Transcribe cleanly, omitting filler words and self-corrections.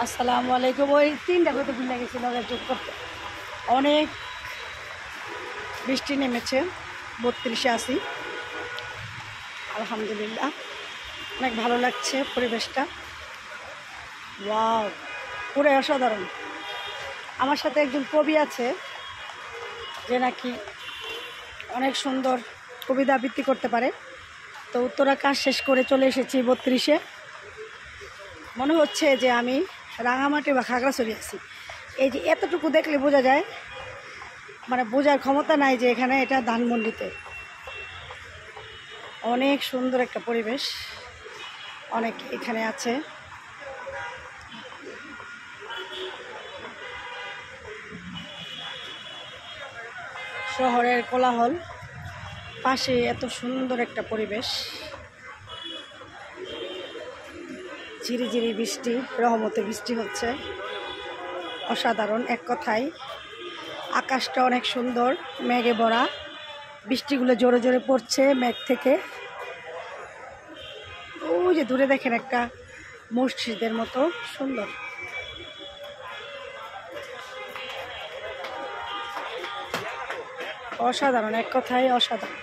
আসসালামু আলাইকুম। ওই তিনটা কথা ভুলে গেছি লগে যোগ করতে। অনেক বৃষ্টি নেমেছে, 32-এ আছি। আলহামদুলিল্লাহ, অনেক ভালো লাগছে পরিবেশটা। ওয়াও, পুরো অসাধারণ। আমার সাথে একজন কবি আছে যে নাকি অনেক সুন্দর কবিতা আবৃত্তি করতে পারে। তো উত্তরা কাজ শেষ করে চলে এসেছি 32-এ। মনে হচ্ছে যে আমি রাঙামাটি বা খাগড়াছড়ি আছি। এই যে এতটুকু দেখলে বোঝা যায়, মানে বোঝার ক্ষমতা নাই যে এখানে এটা ধানমন্ডিতে। অনেক সুন্দর একটা পরিবেশ, অনেক এখানে আছে। শহরের কোলাহল, পাশে এত সুন্দর একটা পরিবেশ। ঝিরিঝিরি বৃষ্টি, রহমতে বৃষ্টি হচ্ছে, অসাধারণ। এক কথায় আকাশটা অনেক সুন্দর, মেঘে ভরা। বৃষ্টিগুলো জোরে জোরে পড়ছে মেঘ থেকে। ওই যে দূরে দেখেন একটা মসজিদের মতো সুন্দর, অসাধারণ। এক কথায় অসাধারণ।